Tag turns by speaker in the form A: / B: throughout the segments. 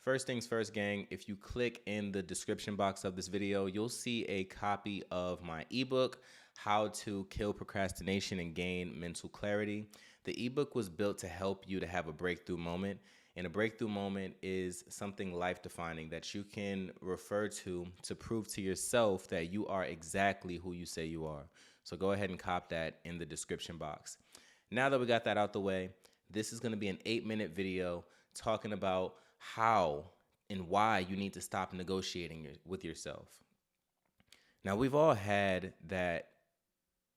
A: First things first, gang, if you click in the description box of this video, you'll see a copy of my ebook, How to Kill Procrastination and Gain Mental Clarity. The ebook was built to help you to have a breakthrough moment. And a breakthrough moment is something life-defining that you can refer to prove to yourself that you are exactly who you say you are. So go ahead and cop that in the description box. Now that we got that out the way, this is going to be an 8-minute video talking about how and why you need to stop negotiating with yourself. Now, we've all had that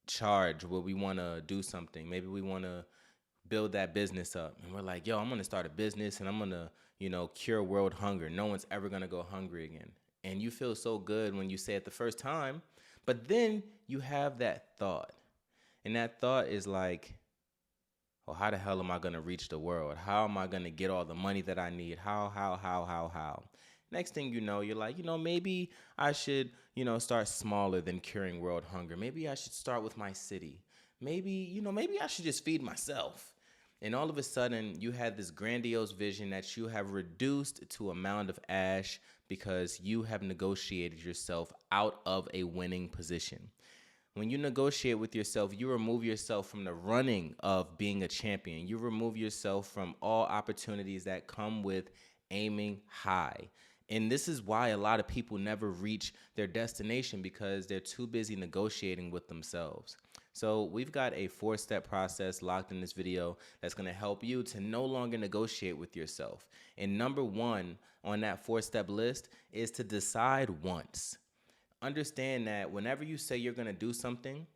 A: charge where we want to do something. Maybe we want to build that business up. And we're like, yo, I'm going to start a business and I'm going to, cure world hunger. No one's ever going to go hungry again. And you feel so good when you say it the first time, but then you have that thought. And that thought is like, well, how the hell am I going to reach the world? How am I going to get all the money that I need? How? Next thing you know, you're like, maybe I should, start smaller than curing world hunger. Maybe I should start with my city. Maybe I should just feed myself. And all of a sudden, you had this grandiose vision that you have reduced to a mound of ash because you have negotiated yourself out of a winning position. When you negotiate with yourself, you remove yourself from the running of being a champion. You remove yourself from all opportunities that come with aiming high. And this is why a lot of people never reach their destination, because they're too busy negotiating with themselves. So we've got a 4-step process locked in this video that's going to help you to no longer negotiate with yourself. And number 1 on that 4-step list is to decide once. Understand that whenever you say you're going to do something,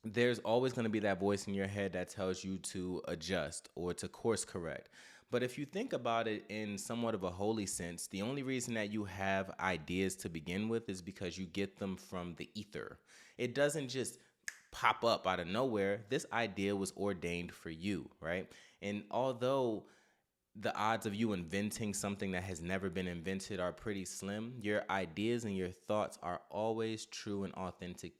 A: there's always going to be that voice in your head that tells you to adjust or to course correct. But if you think about it in somewhat of a holy sense, the only reason that you have ideas to begin with is because you get them from the ether. It doesn't just pop up out of nowhere. This idea was ordained for you, right? And although the odds of you inventing something that has never been invented are pretty slim, your ideas and your thoughts are always true and authentic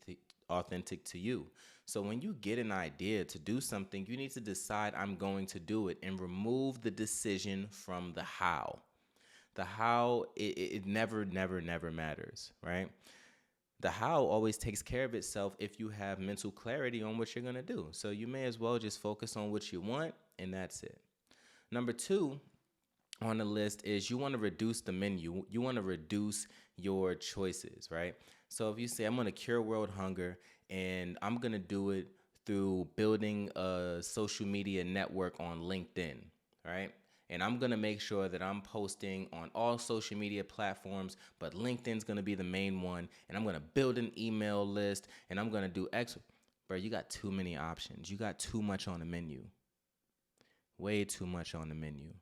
A: to you. So when you get an idea to do something, you need to decide, I'm going to do it, and remove the decision from the how. The how, it never matters, right? The how always takes care of itself if you have mental clarity on what you're going to do. So you may as well just focus on what you want, and that's it. Number 2 on the list is you want to reduce the menu. You want to reduce your choices, right? So if you say, I'm going to cure world hunger and I'm going to do it through building a social media network on LinkedIn, right? And I'm going to make sure that I'm posting on all social media platforms, but LinkedIn's going to be the main one. And I'm going to build an email list and I'm going to do X. Bro, you got too many options. You got too much on the menu. Way too much on the menu.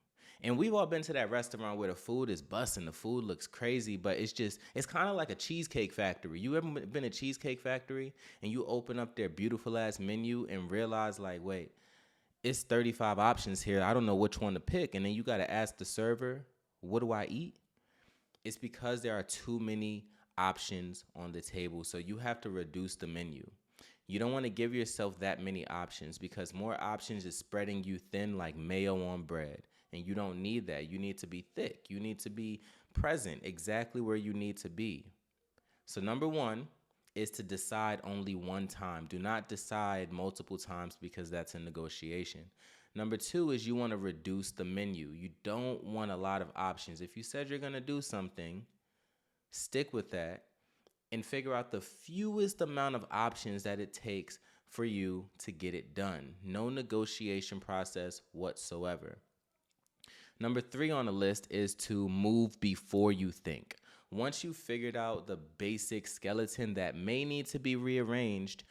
A: And we've all been to that restaurant where the food is busting, the food looks crazy, but it's kind of like a cheesecake factory. You ever been to a cheesecake factory and you open up their beautiful ass menu and realize like, wait, it's 35 options here. I don't know which one to pick. And then you got to ask the server, what do I eat? It's because there are too many options on the table. So you have to reduce the menu. You don't want to give yourself that many options, because more options is spreading you thin like mayo on bread. And you don't need that. You need to be thick. You need to be present exactly where you need to be. So number 1 is to decide only one time. Do not decide multiple times, because that's a negotiation. Number 2 is you want to reduce the menu. You don't want a lot of options. If you said you're going to do something, stick with that and figure out the fewest amount of options that it takes for you to get it done. No negotiation process whatsoever. Number 3 on the list is to move before you think. Once you've figured out the basic skeleton that may need to be rearranged,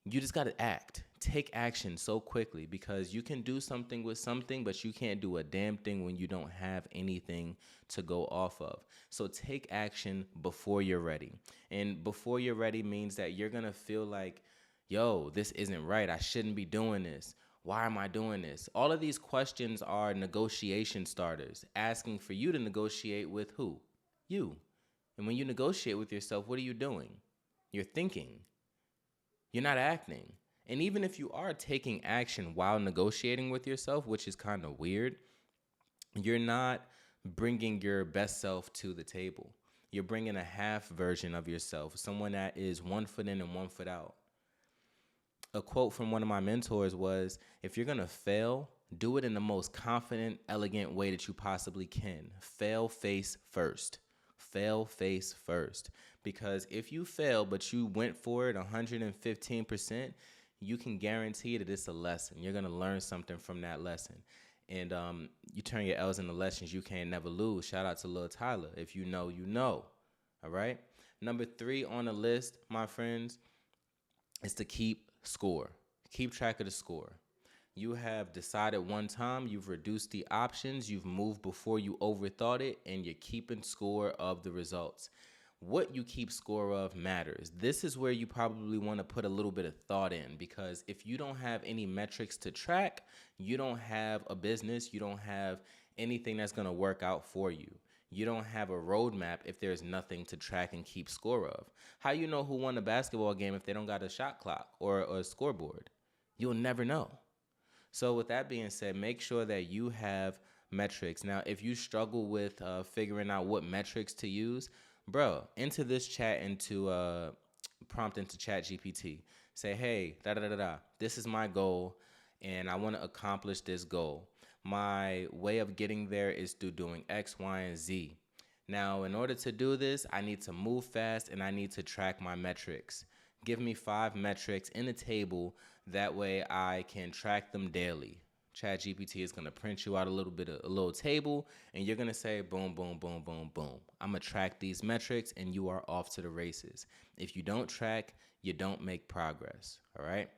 A: you just got to act. Take action so quickly, because you can do something with something, but you can't do a damn thing when you don't have anything to go off of. So take action before you're ready. And before you're ready means that you're going to feel like, yo, this isn't right. I shouldn't be doing this. Why am I doing this? All of these questions are negotiation starters, asking for you to negotiate with who? You. And when you negotiate with yourself, what are you doing? You're thinking. You're not acting. And even if you are taking action while negotiating with yourself, which is kind of weird, you're not bringing your best self to the table. You're bringing a half version of yourself, someone that is 1 foot in and 1 foot out. A quote from one of my mentors was, if you're going to fail, do it in the most confident, elegant way that you possibly can. Fail face first. Fail face first. Because if you fail, but you went for it 115%, you can guarantee that it's a lesson. You're going to learn something from that lesson. And you turn your L's into lessons you can't never lose. Shout out to Lil Tyler. If you know, you know. All right? Number 3 on the list, my friends, is to keep score. Keep track of the score. You have decided one time, you've reduced the options, you've moved before you overthought it, and you're keeping score of the results. What you keep score of matters. This is where you probably want to put a little bit of thought in, because if you don't have any metrics to track, you don't have a business, you don't have anything that's going to work out for you. You don't have a roadmap if there's nothing to track and keep score of. How you know who won a basketball game if they don't got a shot clock or a scoreboard? You'll never know. So with that being said, make sure that you have metrics. Now, if you struggle with figuring out what metrics to use, bro, enter this chat into prompt into Chat GPT. Say, hey, this is my goal, and I want to accomplish this goal. My way of getting there is through doing X, Y, and Z. Now, in order to do this, I need to move fast and I need to track my metrics. Give me 5 metrics in a table. That way I can track them daily. ChatGPT is going to print you out a little table, and you're going to say, boom, boom, boom, boom, boom. I'm going to track these metrics, and you are off to the races. If you don't track, you don't make progress, all right?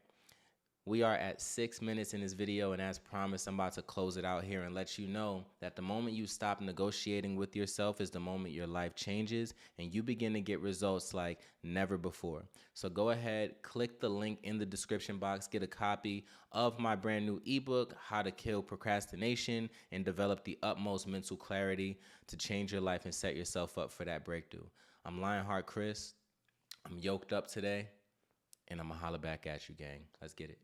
A: We are at 6 minutes in this video, and as promised, I'm about to close it out here and let you know that the moment you stop negotiating with yourself is the moment your life changes and you begin to get results like never before. So go ahead, click the link in the description box, get a copy of my brand new ebook, How to Kill Procrastination and Develop the Utmost Mental Clarity to change your life and set yourself up for that breakthrough. I'm Lionheart Chris. I'm yoked up today, and I'm going to holler back at you, gang. Let's get it.